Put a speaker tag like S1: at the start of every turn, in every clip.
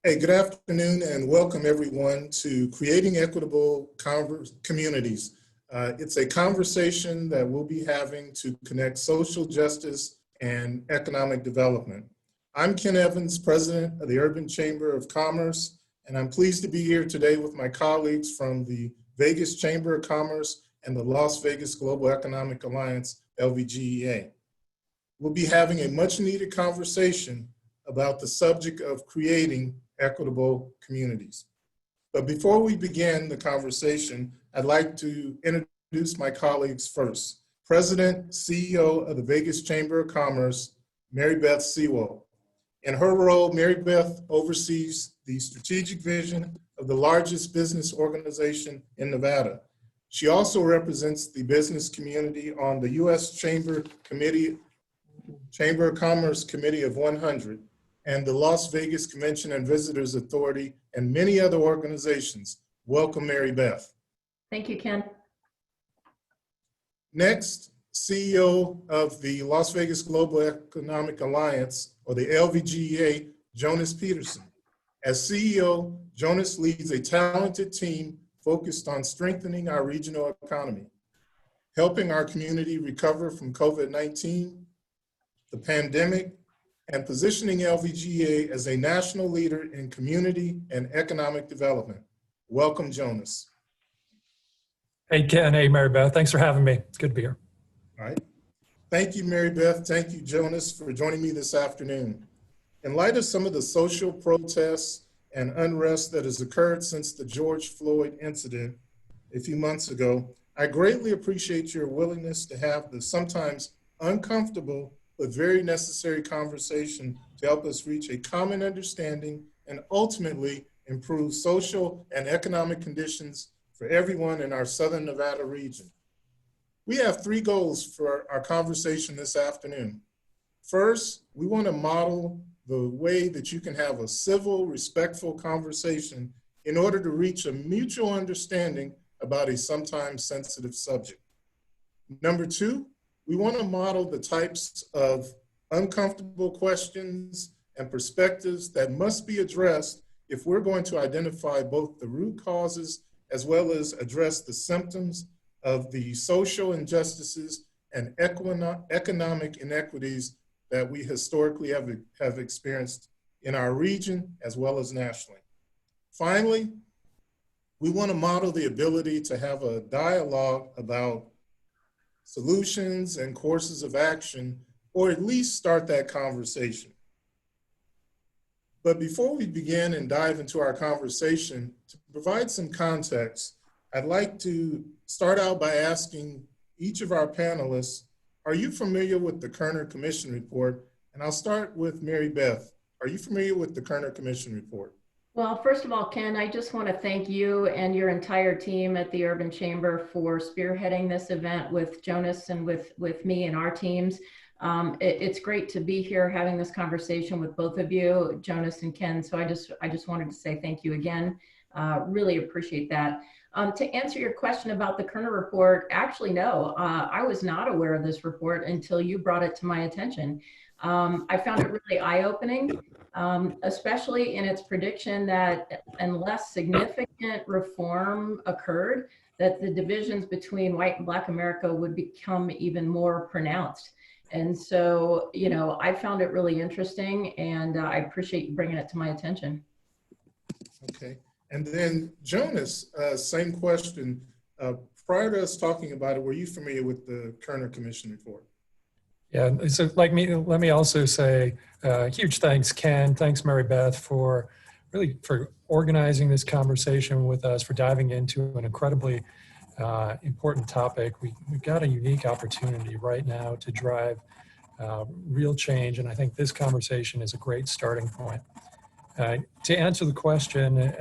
S1: Hey, good afternoon and welcome everyone to Creating Equitable Communities. It's a conversation that we'll be having to connect social justice and economic development. I'm Ken Evans, President of the Urban Chamber of Commerce, and I'm pleased to be here today with my colleagues from the Vegas Chamber of Commerce and the Las Vegas Global Economic Alliance, LVGEA. We'll be having a much needed conversation about the subject of creating equitable communities. But before we begin the conversation, I'd like to introduce my colleagues first. President, CEO of the Vegas Chamber of Commerce, Mary Beth Sewell. In her role, Mary Beth oversees the strategic vision of the largest business organization in Nevada. She also represents the business community on the U.S. Chamber of Commerce Committee of 100, and the Las Vegas Convention and Visitors Authority, and many other organizations. Welcome, Mary Beth.
S2: Thank you, Ken.
S1: Next, CEO of the Las Vegas Global Economic Alliance, or the LVGEA, Jonas Peterson. As CEO, Jonas leads a talented team focused on strengthening our regional economy, helping our community recover from COVID-19, the pandemic, and positioning LVGEA as a national leader in community and economic development. Welcome, Jonas.
S3: Hey, Ken. Hey, Mary Beth. Thanks for having me. It's good to be here.
S1: All right. Thank you, Mary Beth. Thank you, Jonas, for joining me this afternoon. In light of some of the social protests and unrest that has occurred since the George Floyd incident a few months ago, I greatly appreciate your willingness to have the sometimes uncomfortable but very necessary conversation to help us reach a common understanding and ultimately improve social and economic conditions for everyone in our Southern Nevada region. We have three goals for our conversation this afternoon. First, we want to model the way that you can have a civil, respectful conversation in order to reach a mutual understanding about a sometimes sensitive subject. Number two, we want to model the types of uncomfortable questions and perspectives that must be addressed if we're going to identify both the root causes as well as address the symptoms of the social injustices and economic inequities that we historically have experienced in our region as well as nationally. Finally, we want to model the ability to have a dialogue about solutions and courses of action, or at least start that conversation. But before we begin and dive into our conversation, to provide some context, I'd like to start out by asking each of our panelists, are you familiar with the Kerner Commission report? And I'll start with Mary Beth. Are you familiar with the Kerner Commission report?
S2: Well, first of all, Ken, I just want to thank you and your entire team at the Urban Chamber for spearheading this event with Jonas and with me and our teams. It's great to be here having this conversation with both of you, Jonas and Ken. So I just wanted to say thank you again. Really appreciate that. To answer your question about the Kerner report, actually, no, I was not aware of this report until you brought it to my attention. I found it really eye-opening, especially in its prediction that unless significant reform occurred, that the divisions between white and Black America would become even more pronounced. And so, you know, I found it really interesting, and I appreciate you bringing it to my attention.
S1: Okay. And then Jonas, same question. Prior to us talking about it, were you familiar with the Kerner Commission report?
S3: Yeah, so like me, let me also say huge thanks, Ken. Thanks, Mary Beth, for organizing this conversation with us, for diving into an incredibly important topic. We've got a unique opportunity right now to drive real change, and I think this conversation is a great starting point. To answer the question,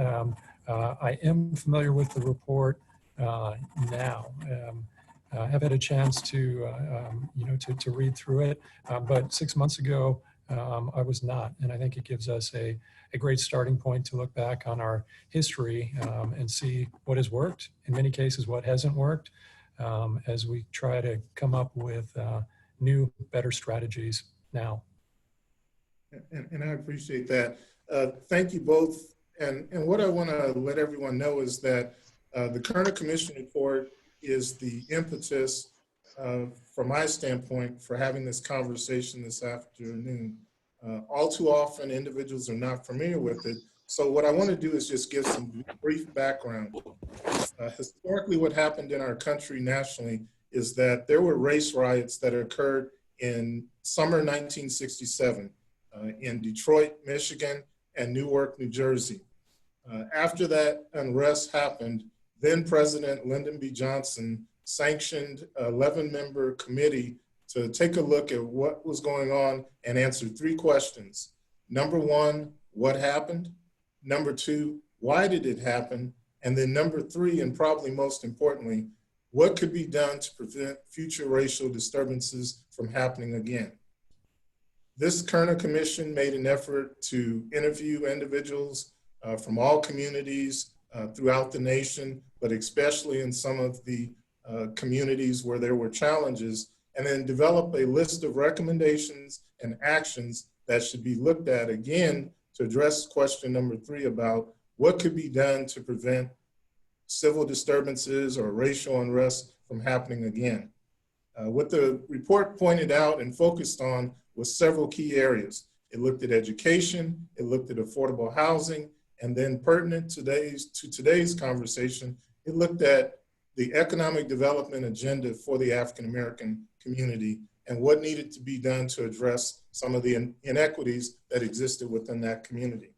S3: I am familiar with the report now. I have had a chance to read through it, but 6 months ago I was not, and I think it gives us a great starting point to look back on our history and see what has worked, in many cases what hasn't worked, as we try to come up with new, better strategies now.
S1: And I appreciate that. Thank you both. And what I want to let everyone know is that the Kerner Commission report is the impetus, from my standpoint, for having this conversation this afternoon. All too often, individuals are not familiar with it. So what I want to do is just give some brief background. Historically, what happened in our country nationally is that there were race riots that occurred in summer 1967 in Detroit, Michigan, and Newark, New Jersey. After that unrest happened, then President Lyndon B. Johnson sanctioned an 11-member committee to take a look at what was going on and answer 3 questions. Number 1, what happened? Number 2, why did it happen? And then number 3, and probably most importantly, what could be done to prevent future racial disturbances from happening again? This Kerner Commission made an effort to interview individuals from all communities throughout the nation, but especially in some of the communities where there were challenges, and then develop a list of recommendations and actions that should be looked at again to address question number 3 about what could be done to prevent civil disturbances or racial unrest from happening again. What the report pointed out and focused on was several key areas. It looked at education, it looked at affordable housing, and then pertinent to today's conversation, it looked at the economic development agenda for the African American community and what needed to be done to address some of the inequities that existed within that community.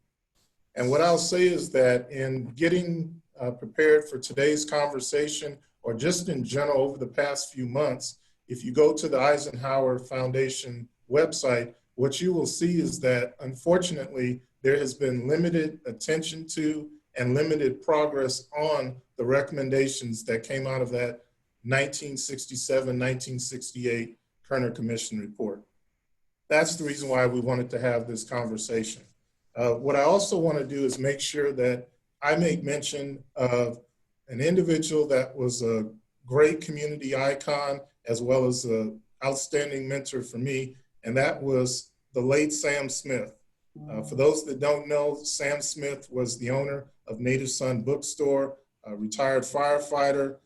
S1: And what I'll say is that in getting prepared for today's conversation, or just in general over the past few months, if you go to the Eisenhower Foundation website, what you will see is that unfortunately, there has been limited attention to and limited progress on the recommendations that came out of that 1967-1968 Kerner Commission report. That's the reason why we wanted to have this conversation. What I also want to do is make sure that I make mention of an individual that was a great community icon, as well as an outstanding mentor for me, and that was the late Sam Smith. For those that don't know, Sam Smith was the owner of Native Son Bookstore, a retired firefighter,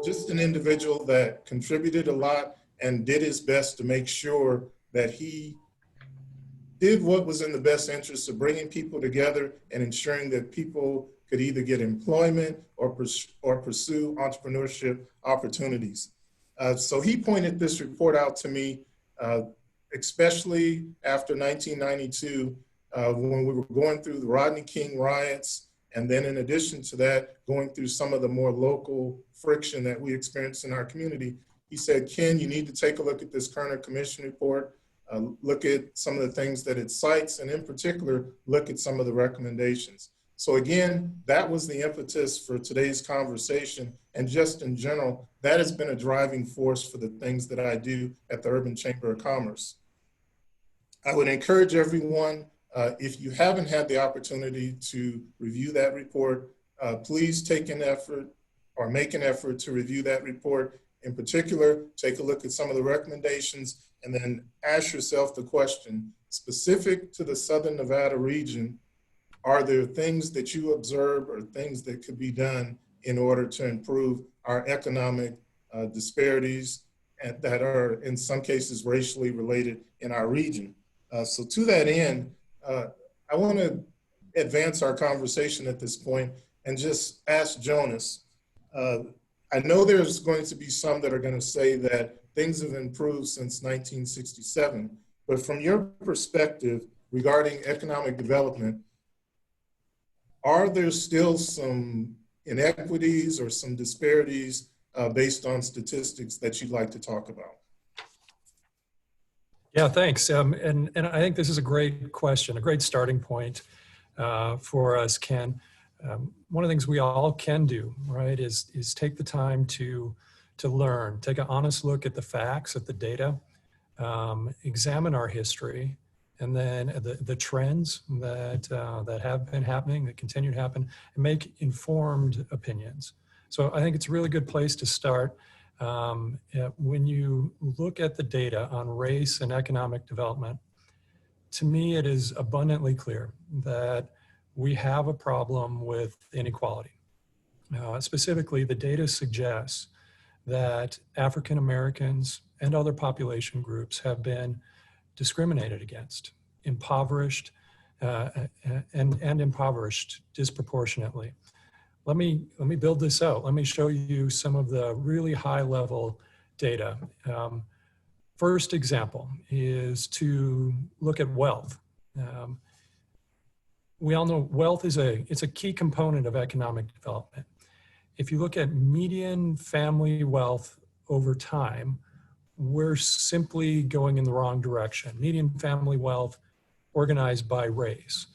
S1: just an individual that contributed a lot and did his best to make sure that he did what was in the best interest of bringing people together and ensuring that people could either get employment or pursue entrepreneurship opportunities. So he pointed this report out to me, especially after 1992, when we were going through the Rodney King riots, and then in addition to that, going through some of the more local friction that we experienced in our community. He said, Ken, you need to take a look at this Kerner Commission report, look at some of the things that it cites, and in particular, look at some of the recommendations. So again, that was the impetus for today's conversation. And just in general, that has been a driving force for the things that I do at the Urban Chamber of Commerce. I would encourage everyone, if you haven't had the opportunity to review that report, please take an effort or make an effort to review that report. In particular, take a look at some of the recommendations and then ask yourself the question, specific to the Southern Nevada region, are there things that you observe or things that could be done in order to improve our economic disparities that are in some cases racially related in our region? So to that end, I want to advance our conversation at this point and just ask Jonas. I know there's going to be some that are going to say that things have improved since 1967, but from your perspective regarding economic development, are there still some inequities or some disparities based on statistics that you'd like to talk about?
S3: Yeah, thanks. And I think this is a great question, a great starting point for us, Ken. One of the things we all can do, right, is take the time to learn, take an honest look at the facts, at the data, examine our history, and then the trends that have been happening, that continue to happen, and make informed opinions. So I think it's a really good place to start. When you look at the data on race and economic development, to me, it is abundantly clear that we have a problem with inequality. Specifically, the data suggests that African Americans and other population groups have been discriminated against, impoverished, and impoverished disproportionately. Let me build this out. Let me show you some of the really high level data. First example is to look at wealth. We all know wealth is it's a key component of economic development. If you look at median family wealth over time, we're simply going in the wrong direction. Median family wealth organized by race.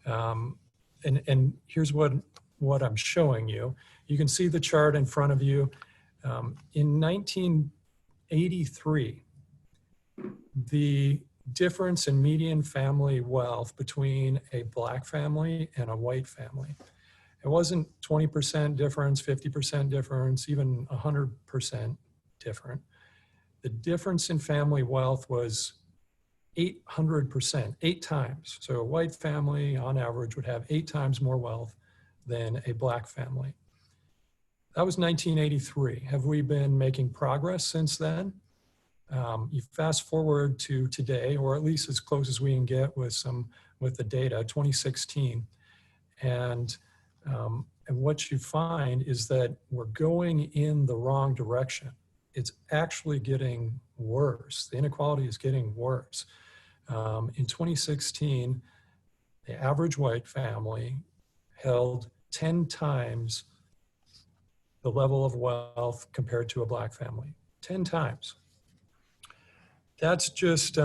S3: And here's what I'm showing you. You can see the chart in front of you. In 1983, the difference in median family wealth between a Black family and a white family, it wasn't 20% difference, 50% difference, even 100% different. The difference in family wealth was 800%, 8 times. So a white family on average would have 8 times more wealth than a Black family. That was 1983. Have we been making progress since then? You fast forward to today, or at least as close as we can get with the data, 2016. And what you find is that we're going in the wrong direction. It's actually getting worse. The inequality is getting worse. In 2016, the average white family held 10 times the level of wealth compared to a Black family. 10 times. That's just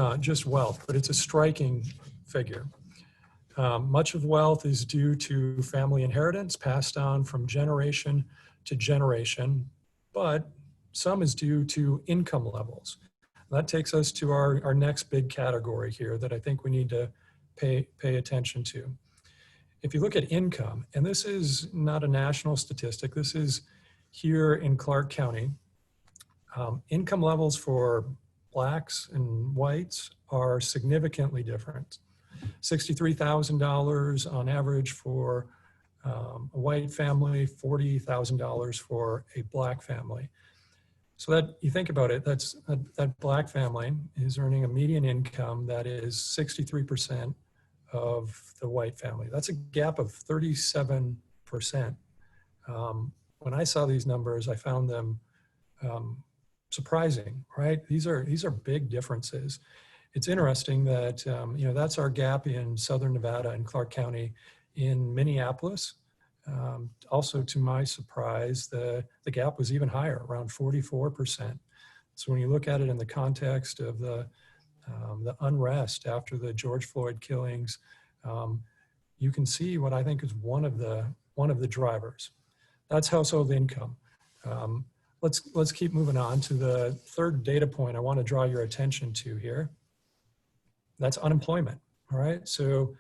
S3: wealth, but it's a striking figure. Much of wealth is due to family inheritance passed on from generation to generation, but some is due to income levels. That takes us to our next big category here that I think we need to pay attention to. If you look at income, and this is not a national statistic, this is here in Clark County, income levels for Blacks and whites are significantly different. $63,000 on average for a white family, $40,000 for a Black family. So that you think about it, that Black family is earning a median income that is 63% of the white family. That's a gap of 37%. When I saw these numbers, I found them surprising, right? These are big differences. It's interesting that that's our gap in Southern Nevada and Clark County. In Minneapolis, also to my surprise, the gap was even higher, around 44%. So when you look at it in the context of the unrest after the George Floyd killings, you can see what I think is one of the drivers. That's household income. Let's keep moving on to the third data point I want to draw your attention to here. That's unemployment. All right. So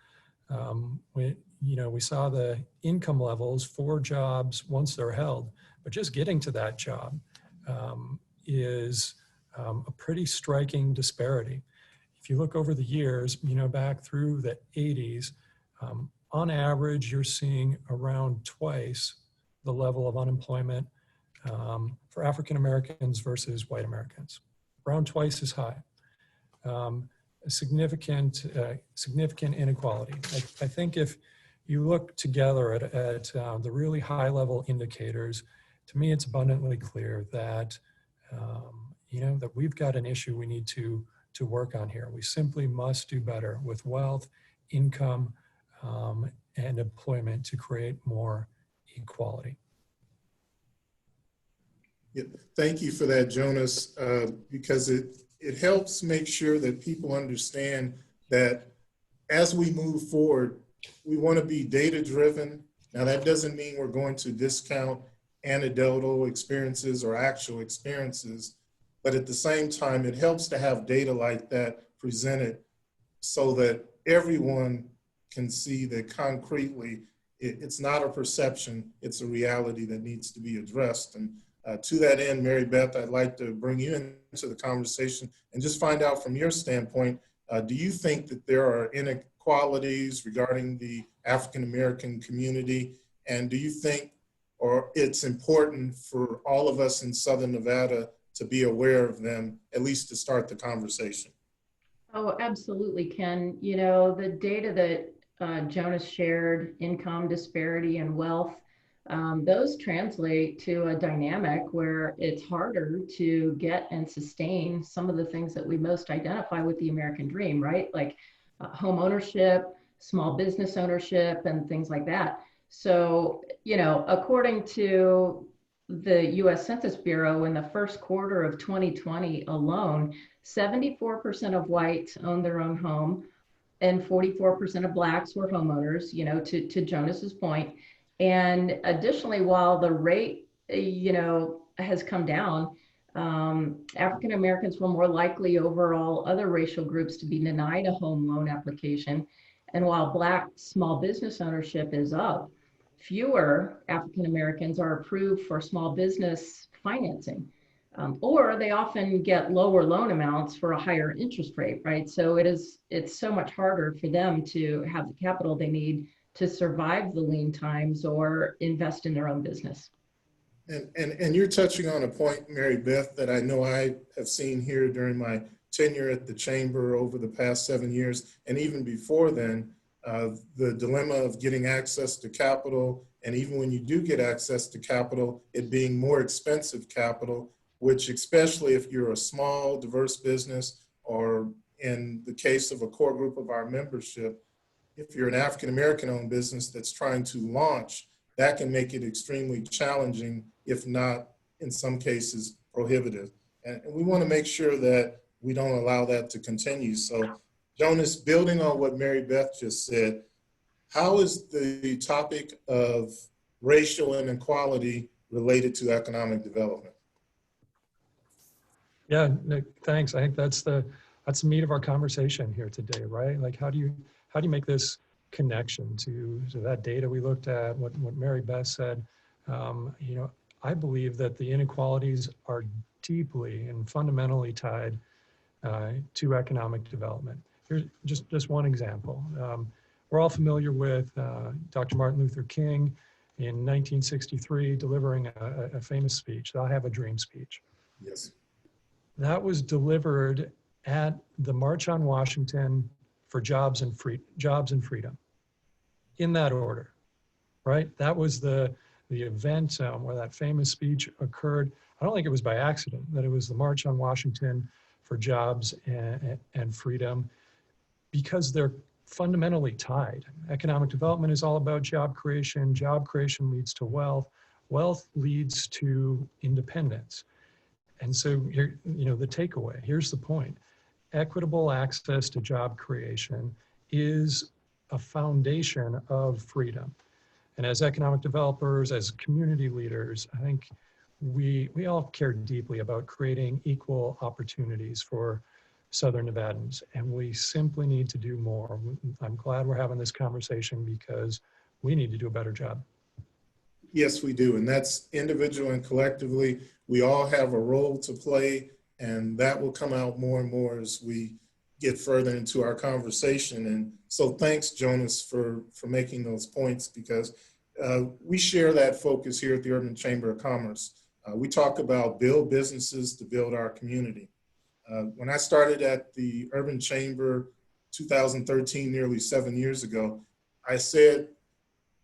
S3: we saw the income levels for jobs once they're held, but just getting to that job is a pretty striking disparity. If you look over the years, back through the 80s, on average, you're seeing around twice the level of unemployment for African Americans versus white Americans, around twice as high. A significant inequality. I think if you look together at the really high level indicators, to me, it's abundantly clear that that we've got an issue we need to work on here. We simply must do better with wealth, income, and employment to create more equality.
S1: Yeah, thank you for that, Jonas, because it helps make sure that people understand that as we move forward, we want to be data-driven. Now, that doesn't mean we're going to discount anecdotal experiences or actual experiences, but at the same time, it helps to have data like that presented so that everyone can see that concretely it's not a perception, it's a reality that needs to be addressed. And to that end, Mary Beth, I'd like to bring you into the conversation and just find out from your standpoint, Do you think that there are inequalities regarding the African American community? And do you think, or it's important for all of us in Southern Nevada to be aware of them, at least to start the conversation?
S2: Oh, absolutely, Ken. You know, the data that Jonas shared, income disparity and wealth, those translate to a dynamic where it's harder to get and sustain some of the things that we most identify with the American dream, right? Like home ownership, small business ownership, and things like that. So, you know, according to the US Census Bureau, in the first quarter of 2020 alone, 74% of whites own their own home and 44% of blacks were homeowners, you know, to Jonas's point. And additionally, while the rate, you know, has come down, African Americans were more likely overall other racial groups to be denied a home loan application. And while black small business ownership is up, fewer African Americans are approved for small business financing. Or they often get lower loan amounts for a higher interest rate, right? So it's so much harder for them to have the capital they need to survive the lean times or invest in their own business.
S1: And you're touching on a point, Mary Beth, that I know I have seen here during my tenure at the Chamber over the past 7 years, and even before then, the dilemma of getting access to capital, and even when you do get access to capital, it being more expensive capital, which especially if you're a small, diverse business, or in the case of a core group of our membership, if you're an African-American owned business that's trying to launch, that can make it extremely challenging, if not in some cases prohibitive. And we want to make sure that we don't allow that to continue. So Jonas, building on what Mary Beth just said, how is the topic of racial inequality related to economic development?
S3: Yeah, Nick, thanks. I think that's the meat of our conversation here today, right? Like, how do you make this connection to that data we looked at, what Mary Beth said? You know, I believe that the inequalities are deeply and fundamentally tied to economic development. Here's just one example. We're all familiar with Dr. Martin Luther King in 1963 delivering a famous speech, the I Have a Dream speech.
S1: Yes.
S3: That was delivered at the March on Washington for Jobs and Freedom, in that order, right? That was the event where that famous speech occurred. I don't think it was by accident that it was the March on Washington for Jobs and Freedom, because they're fundamentally tied. Economic development is all about job creation. Job creation leads to wealth. Wealth leads to independence. And so, you know, the takeaway, here's the point. Equitable access to job creation is a foundation of freedom. And as economic developers, as community leaders, I think we all care deeply about creating equal opportunities for Southern Nevadans, and we simply need to do more. I'm glad we're having this conversation because we need to do a better job.
S1: Yes, we do. And that's individual and collectively. We all have a role to play, and that will come out more and more as we get further into our conversation. And so thanks, Jonas, for making those points, because we share that focus here at the Urban Chamber of Commerce. We talk about build businesses to build our community. When I started at the Urban Chamber 2013, nearly 7 years ago, I said,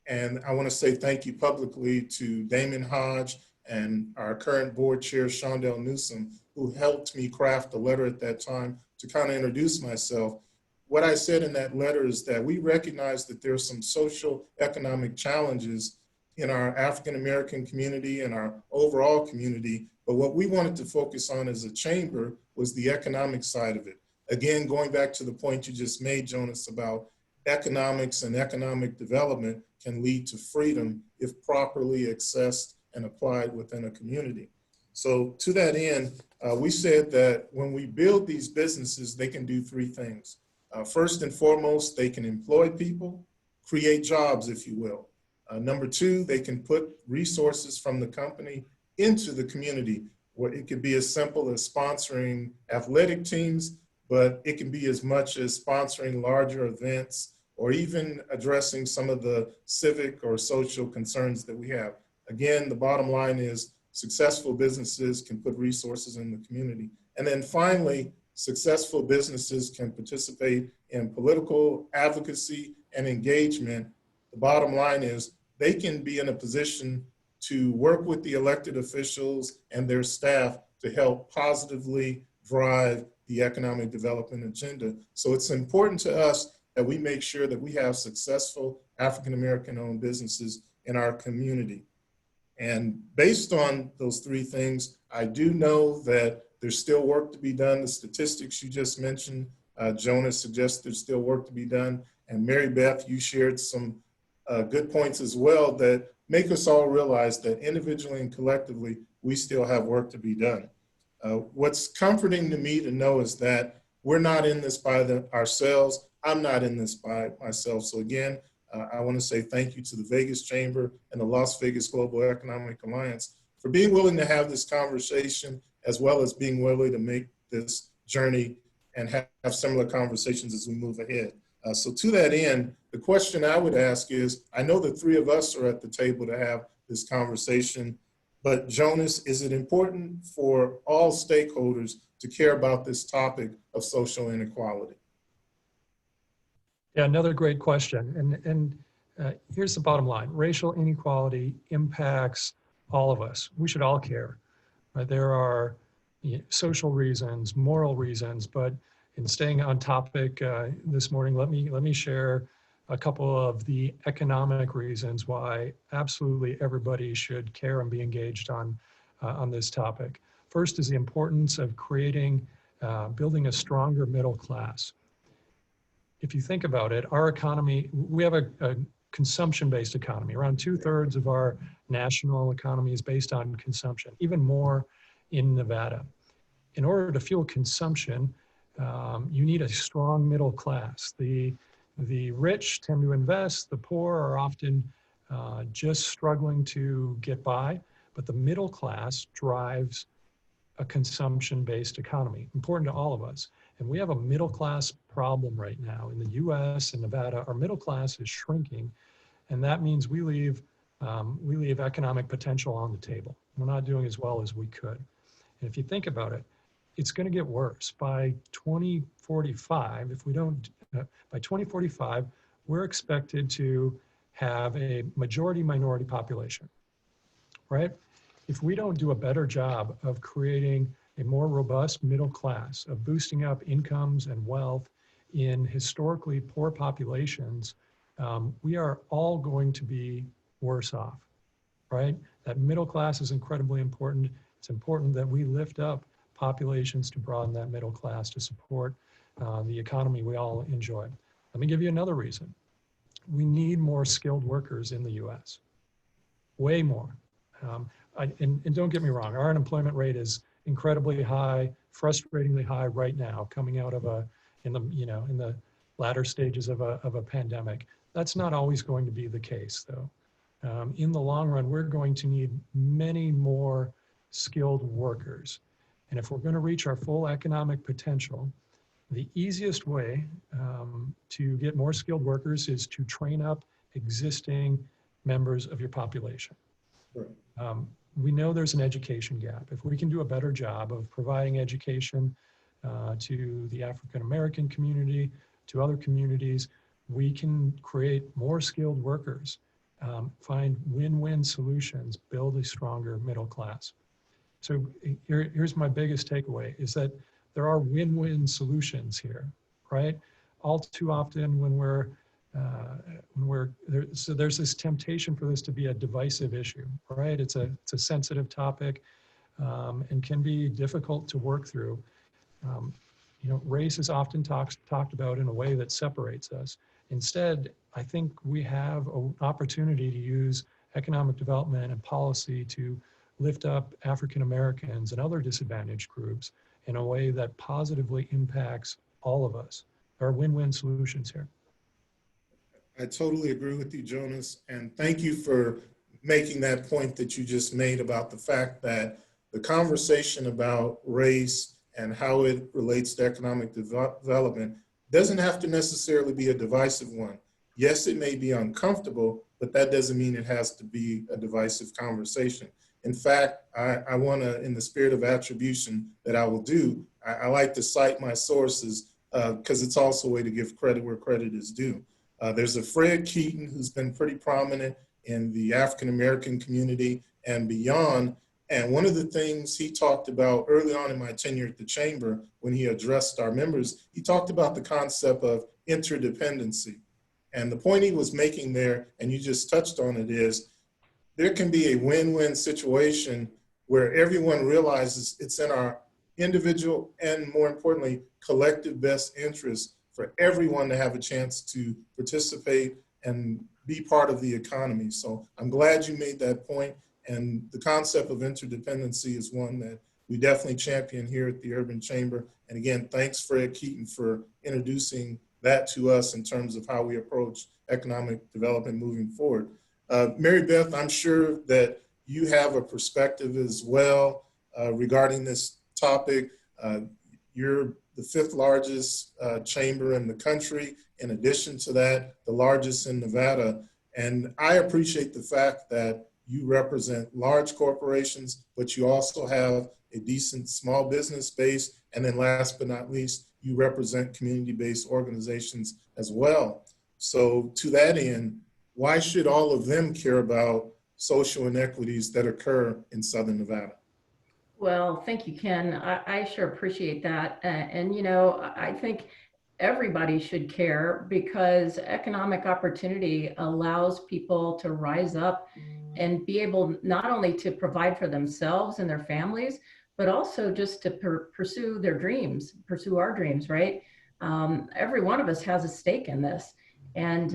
S1: and I want to say thank you publicly to Damon Hodge and our current board chair, Shondell Newsom, who helped me craft a letter at that time to kind of introduce myself. What I said in that letter is that we recognize that there's some social economic challenges in our African-American community and our overall community, but what we wanted to focus on as a chamber was the economic side of it. Again, going back to the point you just made, Jonas, about economics and economic development can lead to freedom if properly accessed and applied within a community. So to that end, we said that when we build these businesses, they can do three things. First and foremost, they can employ people, create jobs, if you will. Number two, they can put resources from the company into the community, where it could be as simple as sponsoring athletic teams, but it can be as much as sponsoring larger events or even addressing some of the civic or social concerns that we have. Again, the bottom line is successful businesses can put resources in the community. And then finally, successful businesses can participate in political advocacy and engagement. The bottom line is they can be in a position to work with the elected officials and their staff to help positively drive the economic development agenda. So it's important to us that we make sure that we have successful African-American owned businesses in our community. And based on those three things, I do know that there's still work to be done. The statistics you just mentioned, Jonas suggests there's still work to be done. And Mary Beth, you shared some good points as well that make us all realize that individually and collectively, we still have work to be done. What's comforting to me to know is that we're not in this by ourselves. I'm not in this by myself. So again, I want to say thank you to the Vegas Chamber and the Las Vegas Global Economic Alliance for being willing to have this conversation, as well as being willing to make this journey and have similar conversations as we move ahead. So to that end, the question I would ask is, I know the three of us are at the table to have this conversation, but Jonas, is it important for all stakeholders to care about this topic of social inequality?
S3: Yeah, another great question. And here's the bottom line. Racial inequality impacts all of us. We should all care. Right? There are social reasons, moral reasons, but in staying on topic this morning, let me share a couple of the economic reasons why absolutely everybody should care and be engaged on this topic. First is the importance of building a stronger middle class. If you think about it, our economy, we have a consumption-based economy. Around 2/3 of our national economy is based on consumption, even more in Nevada. In order to fuel consumption, you need a strong middle class. The rich tend to invest, the poor are often just struggling to get by, but the middle class drives a consumption-based economy, important to all of us. And we have a middle class problem right now in the US and Nevada. Our middle class is shrinking, and that means we leave economic potential on the table. We're not doing as well as we could. And if you think about it, it's going to get worse. By 2045, by 2045, we're expected to have a majority minority population, right? If we don't do a better job of creating a more robust middle class, of boosting up incomes and wealth in historically poor populations, we are all going to be worse off, right? That middle class is incredibly important. It's important that we lift up populations to broaden that middle class to support the economy we all enjoy. Let me give you another reason. We need more skilled workers in the US, way more. And don't get me wrong, our unemployment rate is incredibly high, frustratingly high right now, coming out of in the latter stages of a pandemic. That's not always going to be the case, though. In the long run, we're going to need many more skilled workers. And if we're going to reach our full economic potential, the easiest way to get more skilled workers is to train up existing members of your population.
S1: Right.
S3: We know there's an education gap. If we can do a better job of providing education to the African American community, to other communities, we can create more skilled workers, find win-win solutions, build a stronger middle class. So here's my biggest takeaway, is that there are win-win solutions here, right? All too often when there's this temptation for this to be a divisive issue, right? It's a sensitive topic and can be difficult to work through. Race is often talked about in a way that separates us. Instead, I think we have an opportunity to use economic development and policy to lift up African Americans and other disadvantaged groups in a way that positively impacts all of us. There are win-win solutions here.
S1: I totally agree with you, Jonas, and thank you for making that point that you just made about the fact that the conversation about race and how it relates to economic development doesn't have to necessarily be a divisive one. Yes, it may be uncomfortable, but that doesn't mean it has to be a divisive conversation. In fact, I want to, in the spirit of attribution that I will do, I like to cite my sources because it's also a way to give credit where credit is due. There's a Fred Keaton who's been pretty prominent in the African-American community and beyond. And one of the things he talked about early on in my tenure at the Chamber, when he addressed our members, he talked about the concept of interdependency. And the point he was making there, and you just touched on it, is there can be a win-win situation where everyone realizes it's in our individual and, more importantly, collective best interest for everyone to have a chance to participate and be part of the economy. So I'm glad you made that point. And the concept of interdependency is one that we definitely champion here at the Urban Chamber. And again, thanks Fred Keaton for introducing that to us in terms of how we approach economic development moving forward. Mary Beth, I'm sure that you have a perspective as well regarding this topic. You're the fifth largest chamber in the country. In addition to that, the largest in Nevada. And I appreciate the fact that you represent large corporations, but you also have a decent small business base. And then last but not least, you represent community-based organizations as well. So to that end, why should all of them care about social inequities that occur in Southern Nevada?
S2: Well, thank you, Ken. I sure appreciate that. And, you know, I think everybody should care because economic opportunity allows people to rise up and be able not only to provide for themselves and their families, but also just to pursue their dreams, pursue our dreams, right? Every one of us has a stake in this. And,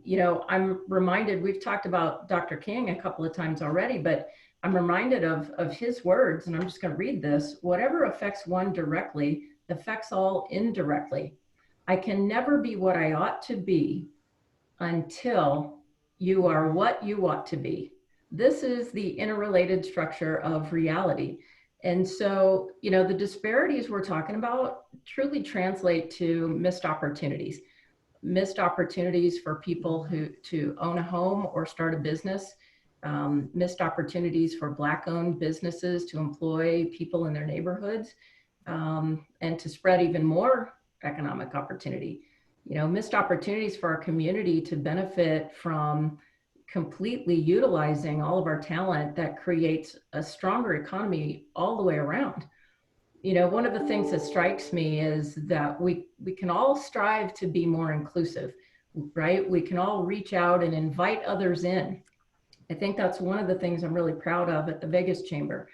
S2: you know, I'm reminded, we've talked about Dr. King a couple of times already, but I'm reminded of his words, and I'm just going to read this. Whatever affects one directly affects all indirectly. I can never be what I ought to be until you are what you ought to be. This is the interrelated structure of reality. And so, you know, the disparities we're talking about truly translate to missed opportunities for people to own a home or start a business, missed opportunities for Black-owned businesses to employ people in their neighborhoods, and to spread even more economic opportunity. You know, missed opportunities for our community to benefit from completely utilizing all of our talent that creates a stronger economy all the way around. You know, one of the things that strikes me is that we can all strive to be more inclusive, right? We can all reach out and invite others in. I think that's one of the things I'm really proud of at the Vegas Chamber,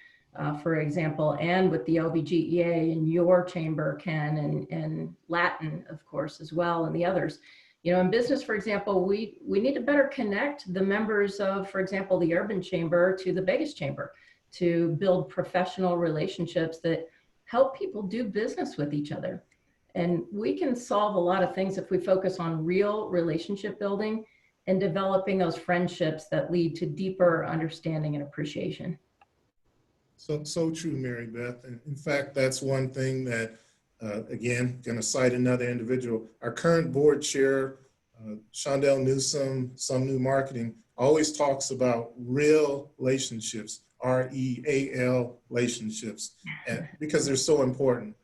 S2: for example, and with the LVGEA in your chamber, Ken, and Latin, of course, as well, and the others. You know, in business, for example, we need to better connect the members of, for example, the Urban Chamber to the Vegas Chamber to build professional relationships that help people do business with each other. And we can solve a lot of things if we focus on real relationship building and developing those friendships that lead to deeper understanding and appreciation.
S1: So true, Mary Beth. And in fact, that's one thing that, again, going to cite another individual. Our current board chair, Shondell Newsom, Some New Marketing, always talks about real relationships, REAL relationships, because they're so important.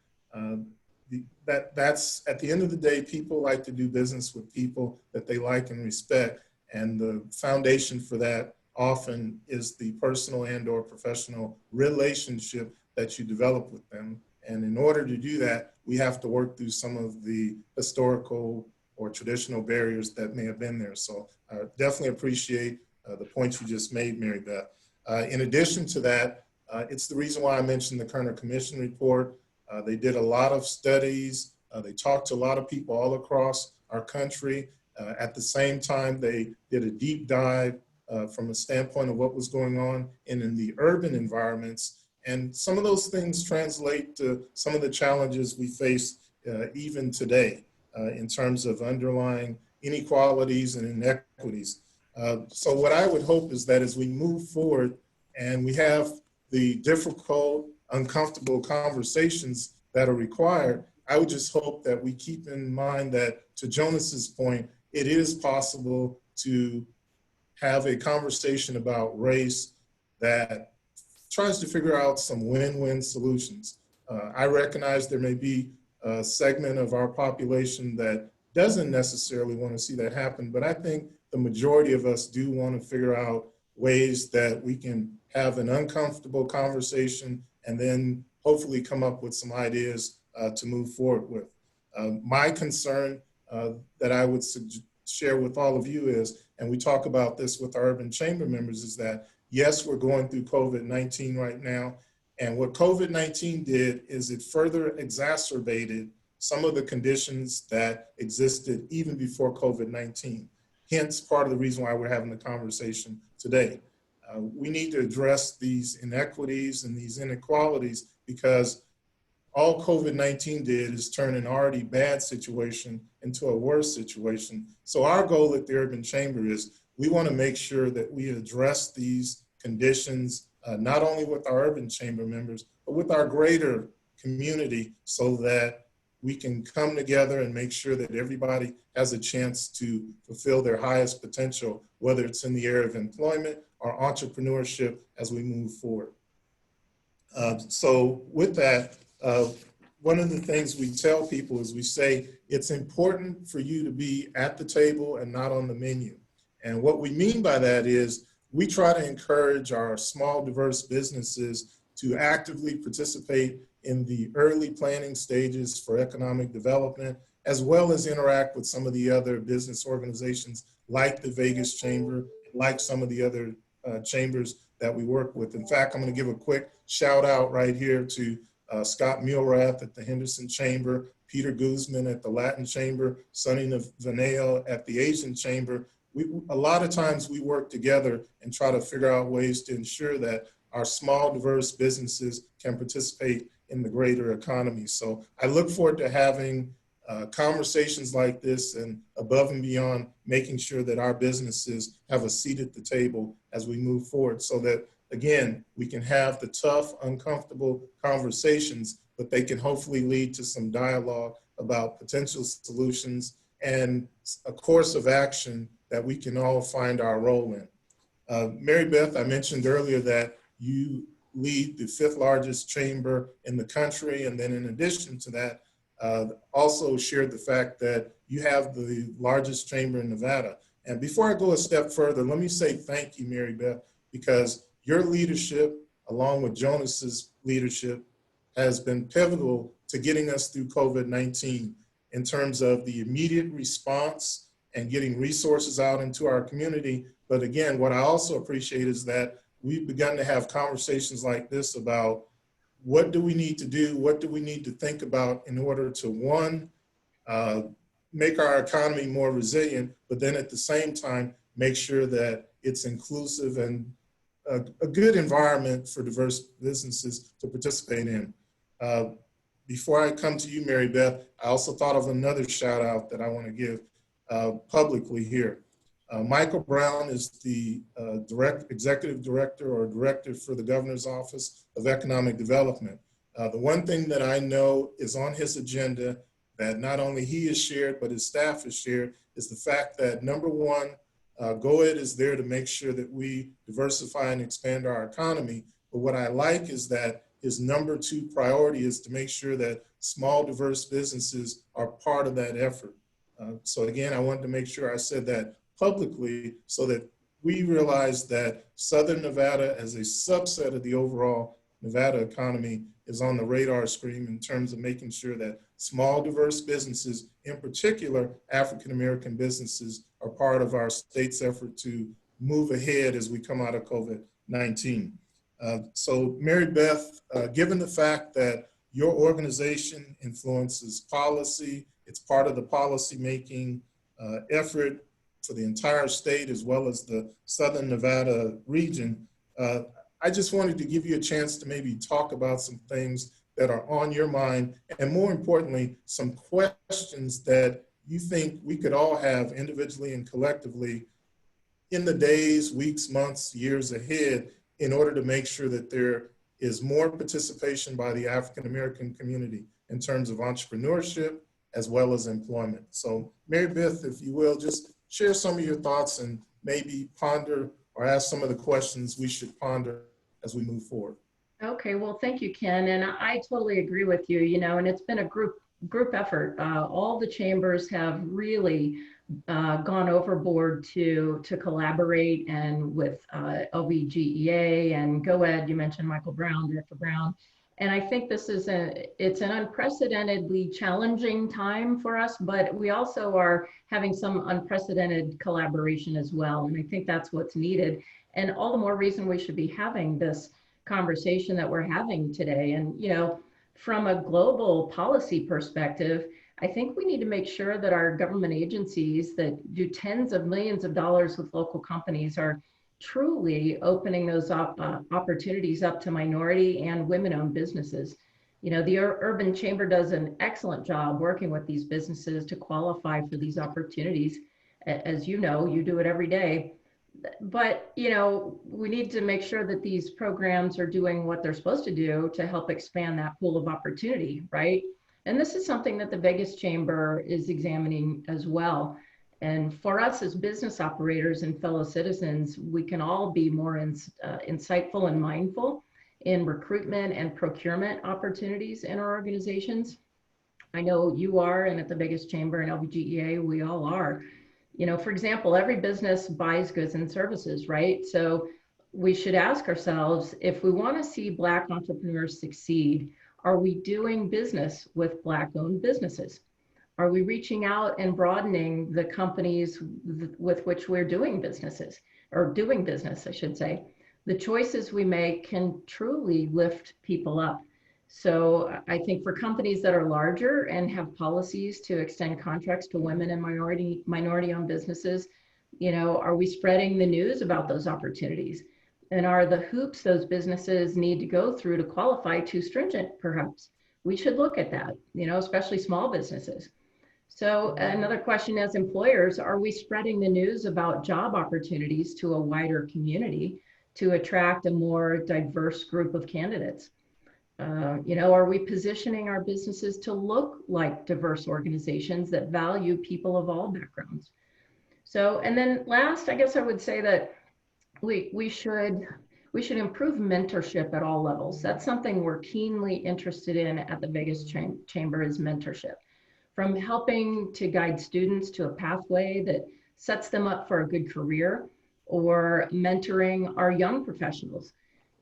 S1: That's at the end of the day, people like to do business with people that they like and respect. And the foundation for that often is the personal and or professional relationship that you develop with them. And in order to do that, we have to work through some of the historical or traditional barriers that may have been there. So definitely appreciate the points you just made, Mary Beth. In addition to that, it's the reason why I mentioned the Kerner Commission report. They did a lot of studies. They talked to a lot of people all across our country. At the same time, they did a deep dive from a standpoint of what was going on in the urban environments. And some of those things translate to some of the challenges we face even today in terms of underlying inequalities and inequities. So what I would hope is that as we move forward and we have the difficult uncomfortable conversations that are required. I would just hope that we keep in mind that, to Jonas's point, it is possible to have a conversation about race that tries to figure out some win-win solutions. I recognize there may be a segment of our population that doesn't necessarily want to see that happen, but I think the majority of us do want to figure out ways that we can have an uncomfortable conversation and then hopefully come up with some ideas to move forward with. My concern that I would share with all of you is, and we talk about this with our Urban Chamber members, is that yes, we're going through COVID-19 right now. And what COVID-19 did is it further exacerbated some of the conditions that existed even before COVID-19. Hence, part of the reason why we're having the conversation today. We need to address these inequities and these inequalities, because all COVID-19 did is turn an already bad situation into a worse situation. So our goal at the Urban Chamber is we want to make sure that we address these conditions, not only with our Urban Chamber members, but with our greater community, so that we can come together and make sure that everybody has a chance to fulfill their highest potential, whether it's in the area of employment or entrepreneurship as we move forward. So with that, one of the things we tell people is we say, it's important for you to be at the table and not on the menu. And what we mean by that is we try to encourage our small, diverse businesses to actively participate in the early planning stages for economic development, as well as interact with some of the other business organizations like the Vegas Chamber, like some of the other chambers that we work with. In fact, I'm going to give a quick shout out right here to Scott Mulrath at the Henderson Chamber, Peter Guzman at the Latin Chamber, Sonny Vaneo at the Asian Chamber. A lot of times we work together and try to figure out ways to ensure that our small, diverse businesses can participate in the greater economy. So I look forward to having conversations like this, and above and beyond, making sure that our businesses have a seat at the table as we move forward, so that, again, we can have the tough, uncomfortable conversations, but they can hopefully lead to some dialogue about potential solutions and a course of action that we can all find our role in. Mary Beth, I mentioned earlier that you lead the 5th largest chamber in the country, and then in addition to that, also shared the fact that you have the largest chamber in Nevada. And before I go a step further, let me say thank you, Mary Beth, because your leadership, along with Jonas's leadership, has been pivotal to getting us through COVID-19 in terms of the immediate response and getting resources out into our community. But again, what I also appreciate is that we've begun to have conversations like this about what do we need to do, what do we need to think about in order to, one, make our economy more resilient, but then at the same time, make sure that it's inclusive and a good environment for diverse businesses to participate in. Before I come to you, Mary Beth, I also thought of another shout out that I want to give publicly here. Michael Brown is the executive director or director for the Governor's Office of Economic Development. The one thing that I know is on his agenda that not only he has shared, but his staff has shared, is the fact that, number one, GOED is there to make sure that we diversify and expand our economy. But what I like is that his number 2 priority is to make sure that small, diverse businesses are part of that effort. So again, I wanted to make sure I said that publicly, so that we realize that Southern Nevada, as a subset of the overall Nevada economy, is on the radar screen in terms of making sure that small, diverse businesses, in particular African-American businesses, are part of our state's effort to move ahead as we come out of COVID-19. So Mary Beth, given the fact that your organization influences policy, it's part of the policy-making effort for the entire state as well as the Southern Nevada region, I just wanted to give you a chance to maybe talk about some things that are on your mind, and more importantly, some questions that you think we could all have individually and collectively in the days, weeks, months, years ahead, in order to make sure that there is more participation by the African American community in terms of entrepreneurship as well as employment. So Mary Beth, if you will, just share some of your thoughts and maybe ponder or ask some of the questions we should ponder as we move forward.
S2: Okay, well, thank you, Ken. And I totally agree with you, and it's been a group effort. All the chambers have really gone overboard to collaborate, and with LVGEA and GoEd, you mentioned Michael Brown, Director Brown. And I think this is it's an unprecedentedly challenging time for us, but we also are having some unprecedented collaboration as well. And I think that's what's needed. And all the more reason we should be having this conversation that we're having today. And, from a global policy perspective, I think we need to make sure that our government agencies that do tens of millions of dollars with local companies are truly opening those opportunities up to minority and women-owned businesses. The Urban Chamber does an excellent job working with these businesses to qualify for these opportunities. As you know, you do it every day. But, we need to make sure that these programs are doing what they're supposed to do to help expand that pool of opportunity, right? And this is something that the Vegas Chamber is examining as well. And for us as business operators and fellow citizens, we can all be more insightful and mindful in recruitment and procurement opportunities in our organizations. I know you are, and at the Vegas Chamber and LVGEA, we all are. For example, every business buys goods and services, right? So we should ask ourselves, if we want to see Black entrepreneurs succeed, are we doing business with Black-owned businesses? Are we reaching out and broadening the companies with which we're doing businesses, or doing business, I should say? The choices we make can truly lift people up. So I think for companies that are larger and have policies to extend contracts to women and minority-owned businesses, are we spreading the news about those opportunities? And are the hoops those businesses need to go through to qualify too stringent, perhaps? We should look at that, especially small businesses. So another question, as employers, are we spreading the news about job opportunities to a wider community to attract a more diverse group of candidates? Are we positioning our businesses to look like diverse organizations that value people of all backgrounds? So, and then last, I guess I would say that we should improve mentorship at all levels. That's something we're keenly interested in at the Vegas Chamber, is mentorship. From helping to guide students to a pathway that sets them up for a good career, or mentoring our young professionals.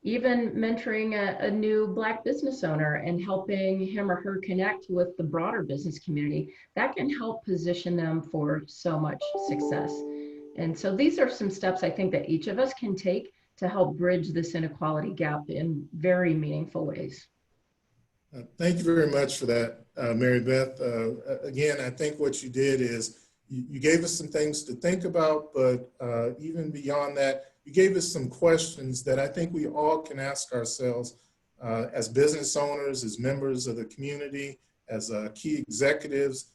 S2: Even mentoring a new Black business owner and helping him or her connect with the broader business community, that can help position them for so much success. And so these are some steps I think that each of us can take to help bridge this inequality gap in very meaningful ways.
S1: Thank you very much for that, Mary Beth. Again, I think what you did is you gave us some things to think about, but even beyond that, you gave us some questions that I think we all can ask ourselves as business owners, as members of the community, as key executives,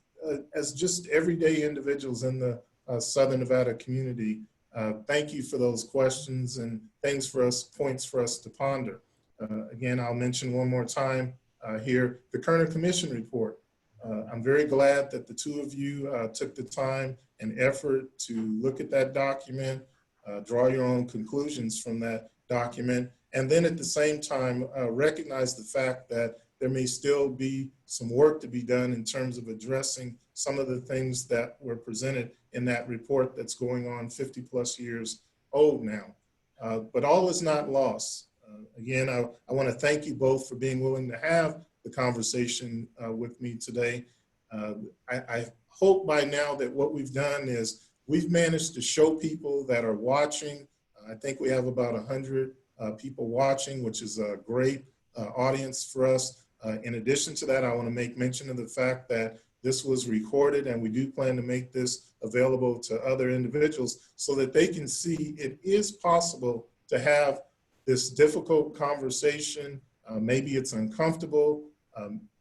S1: as just everyday individuals in the Southern Nevada community. Thank you for those questions and points for us to ponder. Again, I'll mention one more time here, the Kerner Commission report. I'm very glad that the two of you took the time and effort to look at that document, draw your own conclusions from that document, and then at the same time recognize the fact that there may still be some work to be done in terms of addressing some of the things that were presented in that report that's going on 50 plus years old now. But all is not lost. Again, I want to thank you both for being willing to have the conversation with me today. I hope by now that what we've done is we've managed to show people that are watching. I think we have about 100 people watching, which is a great audience for us. In addition to that, I want to make mention of the fact that this was recorded, and we do plan to make this available to other individuals so that they can see it is possible to have this difficult conversation. Maybe it's uncomfortable.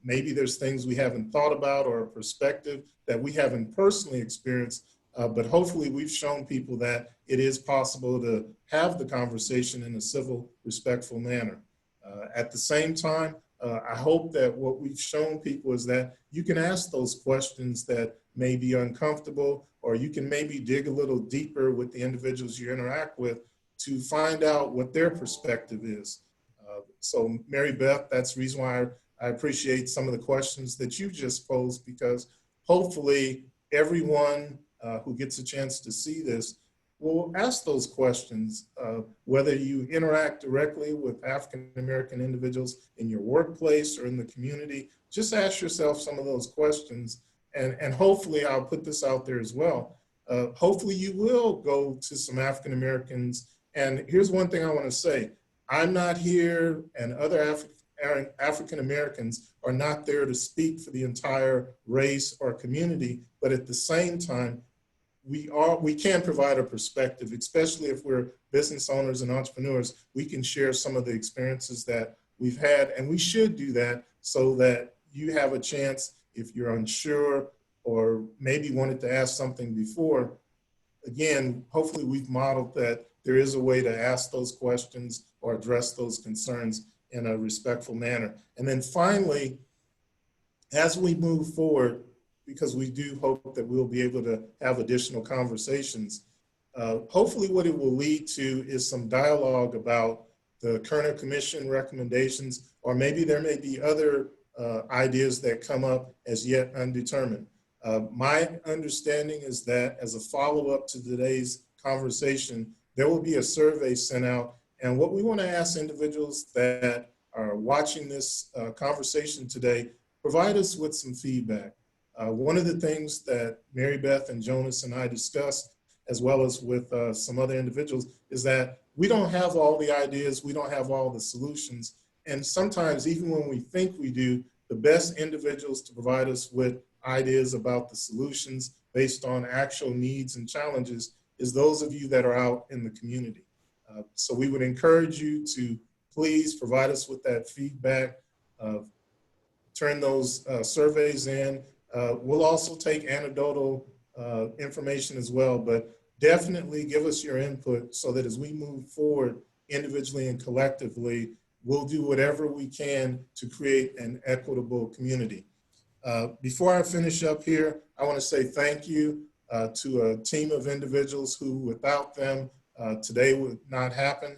S1: Maybe there's things we haven't thought about, or a perspective that we haven't personally experienced. But hopefully we've shown people that it is possible to have the conversation in a civil, respectful manner. At the same time, I hope that what we've shown people is that you can ask those questions that may be uncomfortable, or you can maybe dig a little deeper with the individuals you interact with to find out what their perspective is. So Mary Beth, that's the reason why I appreciate some of the questions that you just posed, because hopefully everyone who gets a chance to see this will ask those questions, whether you interact directly with African-American individuals in your workplace or in the community. Just ask yourself some of those questions, and hopefully I'll put this out there as well. Hopefully you will go to some African-Americans, and here's one thing I want to say. I'm not here, and other African-Americans are not there to speak for the entire race or community, but at the same time, we can provide a perspective, especially if we're business owners and entrepreneurs. We can share some of the experiences that we've had, and we should do that so that you have a chance, if you're unsure or maybe wanted to ask something before. Again, hopefully we've modeled that there is a way to ask those questions or address those concerns in a respectful manner. And then finally, as we move forward, because we do hope that we'll be able to have additional conversations, hopefully what it will lead to is some dialogue about the Kerner Commission recommendations, or maybe there may be other ideas that come up as yet undetermined. My understanding is that as a follow-up to today's conversation, there will be a survey sent out. And what we want to ask individuals that are watching this conversation today, provide us with some feedback. One of the things that Mary Beth and Jonas and I discussed, as well as with some other individuals, is that we don't have all the ideas, we don't have all the solutions. And sometimes, even when we think we do, the best individuals to provide us with ideas about the solutions based on actual needs and challenges is those of you that are out in the community. So we would encourage you to please provide us with that feedback, turn those surveys in. We'll also take anecdotal information as well, but definitely give us your input so that as we move forward individually and collectively, we'll do whatever we can to create an equitable community. Before I finish up here, I want to say thank you to a team of individuals who, without them, today would not happen.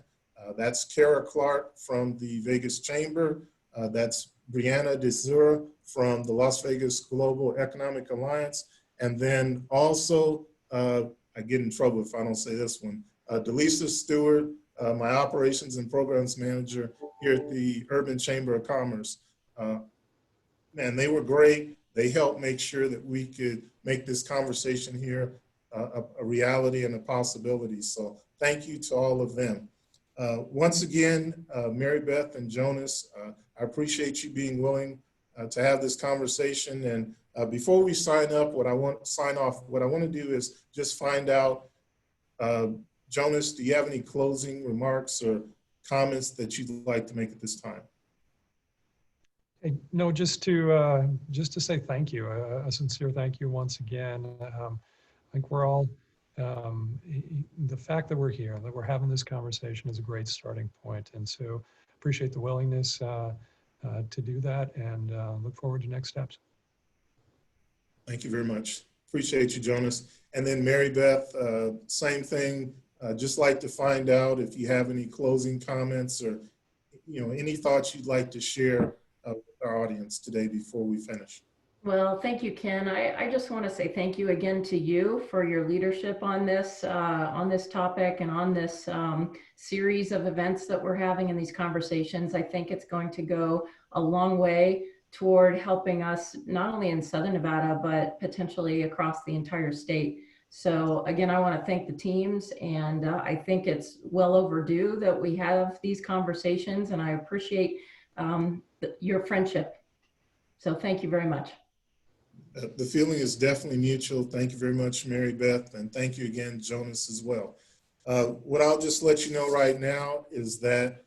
S1: That's Kara Clark from the Vegas Chamber. That's Brianna Desura from the Las Vegas Global Economic Alliance. And then also, I get in trouble if I don't say this one, Delisa Stewart, my Operations and Programs Manager here at the Urban Chamber of Commerce. Man, they were great. They helped make sure that we could make this conversation here a reality and a possibility. So thank you to all of them. Once again, Mary Beth and Jonas, I appreciate you being willing to have this conversation. And before we sign off, what I want to do is just find out, Jonas, do you have any closing remarks or comments that you'd like to make at this time?
S3: Hey, no, just to say thank you, a sincere thank you once again. I think we're all, the fact that we're here, that we're having this conversation is a great starting point. And so appreciate the willingness to do that, and look forward to next steps.
S1: Thank you very much. Appreciate you, Jonas. And then Mary Beth, same thing. Just like to find out if you have any closing comments or any thoughts you'd like to share with our audience today before we finish.
S2: Well, thank you, Ken. I just want to say thank you again to you for your leadership on this topic and on this series of events that we're having in these conversations. I think it's going to go a long way toward helping us not only in Southern Nevada, but potentially across the entire state. So again, I want to thank the teams, and I think it's well overdue that we have these conversations, and I appreciate your friendship. So thank you very much.
S1: The feeling is definitely mutual. Thank you very much, Mary Beth, and thank you again, Jonas, as well. What I'll just let you know right now is that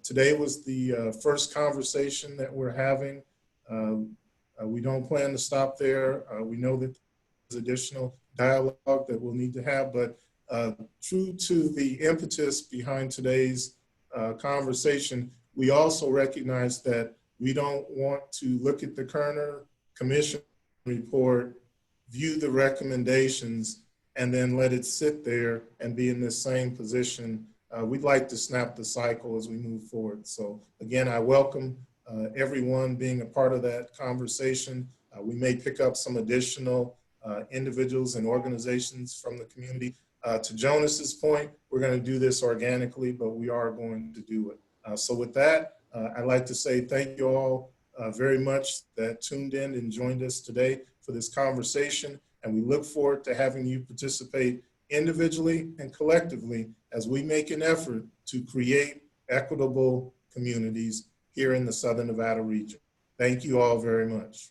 S1: today was the first conversation that we're having. We don't plan to stop there. We know that there's additional dialogue that we'll need to have, but true to the impetus behind today's conversation, we also recognize that we don't want to look at the Kerner Commission report, view the recommendations, and then let it sit there and be in this same position. We'd like to snap the cycle as we move forward. So again, I welcome everyone being a part of that conversation. We may pick up some additional individuals and organizations from the community. To Jonas's point, we're going to do this organically, but we are going to do it. So with that, I'd like to say thank you all very much that tuned in and joined us today for this conversation. And we look forward to having you participate individually and collectively as we make an effort to create equitable communities here in the Southern Nevada region. Thank you all very much.